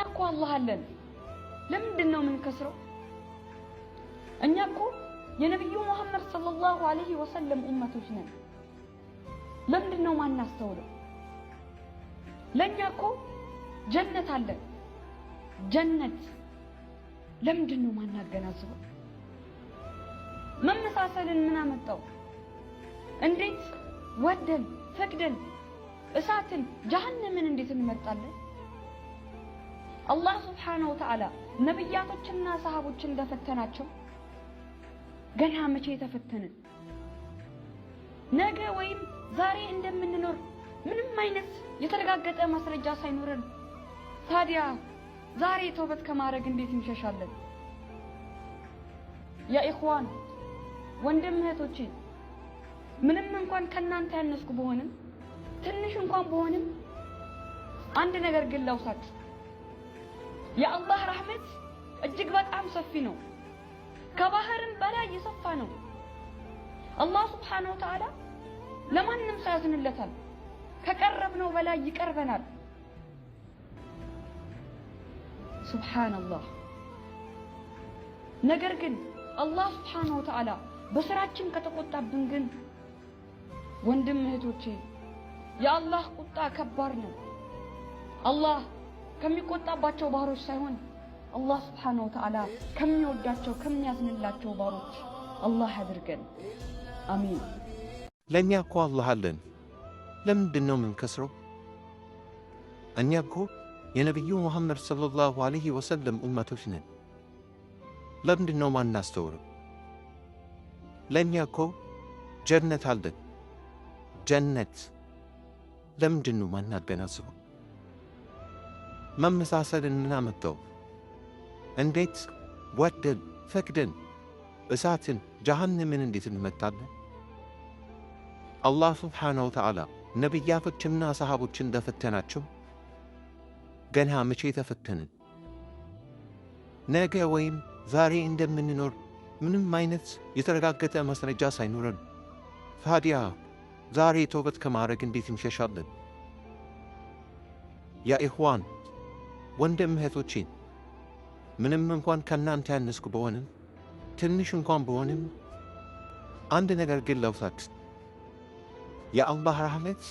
እኮ አላህ አለን። ለምንድነው የምንከስረው? እኛ እኮ የነብዩ መሐመድ ሰለላሁ ዐለይሂ ወሰለም ኡመቶች ነን። ለምንድነው ማናስተውለው? ለኛ እኮ ጀነት አለን። ጀነት ለምንድነው ማናገናዝበው? መመሳሰልን ምን አመጣው? እንዴት ወደን ፈቅደን እሳትን ጀሃነምን እንዴት እንመርጣለን? አላህ ሱብሓነሁ ወተዓላ ነብያቶችና ሰሃቦችን እንደፈተናቸው ገና መቼ ተፈተንን? ነገ ወይም ዛሬ እንደምንኖር ምንም አይነት የተረጋገጠ ማስረጃ ሳይኖረን ታዲያ ዛሬ ተውበት ከማድረግ እንዴት እንሸሻለን? ያ ኢኽዋን ወንድም እህቶቼ ምንም እንኳን ከናንተ ያነስኩ በሆንም ትንሽ እንኳን በሆንም አንድ ነገር ግን ላውሳችሁ። የአላህ ረህመት እጅግ በጣም ሰፊ ነው። ከባህርም በላይ የሰፋ ነው። አላህ ሱብሓነሁ ወተዓላ ለማንም ሰው ያዝንለታል። ከቀረብነው በላይ ይቀርበናል። ሱብሓነላህ። ነገር ግን አላህ ሱብሓነሁ ወተዓላ በስራችን ከተቆጣብን ግን ወንድም እህቶቼ የአላህ ቁጣ ከባድ ነው። አላህ ከሚቆጣባቸው ባሮች ሳይሆን አላህ ሱብሓነሁ ወተዓላ ከሚወዳቸው ከሚያዝንላቸው ባሮች አላህ ያድርገን። አሚን። ለእኛ እኮ አላህ አለን። ለምንድነው የምንከስረው? እኛ እኮ የነብዩ መሐመድ ሰለላሁ ዐለይሂ ወሰለም ኡመቶች ነን። ለምንድነው ማናስተውለው? ለእኛ እኮ ጀነት አለን። ጀነት ለምንድነው ማናገናዝበው? መመሳሰልን ምን አመጣው? እንዴት ወደን ፈቅደን እሳትን ጀሃነምን እንዴት እንመርጣለን? አላህ ሱብሓነሁ ወተዓላ ነቢያቶችና ሰሃቦችን እንደፈተናቸው ገና መቼ ተፈተንን? ነገ ወይም ዛሬ እንደምንኖር ምንም አይነት የተረጋገጠ ማስረጃ ሳይኖረን ታዲያ ዛሬ ተውበት ከማድረግ እንዴት እንሸሻለን? ያ ኢኽዋን ወንድም እህቶቼ ምንም እንኳን ከናንተ ያነስኩ በሆንም ትንሽ እንኳን በሆንም አንድ ነገር ግን ላውሳችሁ። የአላህ ረህመት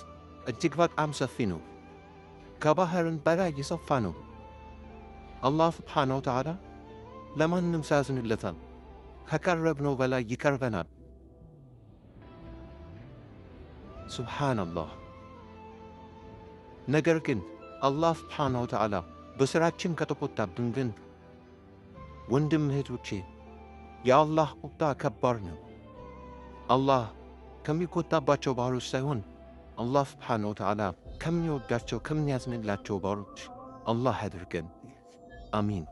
እጅግ በጣም ሰፊ ነው። ከባህርን በላይ የሰፋ ነው። አላህ ሱብሓነሁ ወተዓላ ለማንም ሰው ያዝንለታል። ከቀረብነው በላይ ይቀርበናል። ሱብሓነላህ። ነገር ግን አላህ ሱብሓነሁ ወተዓላ በስራችን ከተቆጣብን ግን ወንድም እህቶቼ የአላህ ቁጣ ከባድ ነው። አላህ ከሚቆጣባቸው ባሮች ሳይሆን አላህ ሱብሓነሁ ወተዓላ ከሚወዳቸው ከሚያዝንላቸው ባሮች አላህ ያድርገን። አሚን።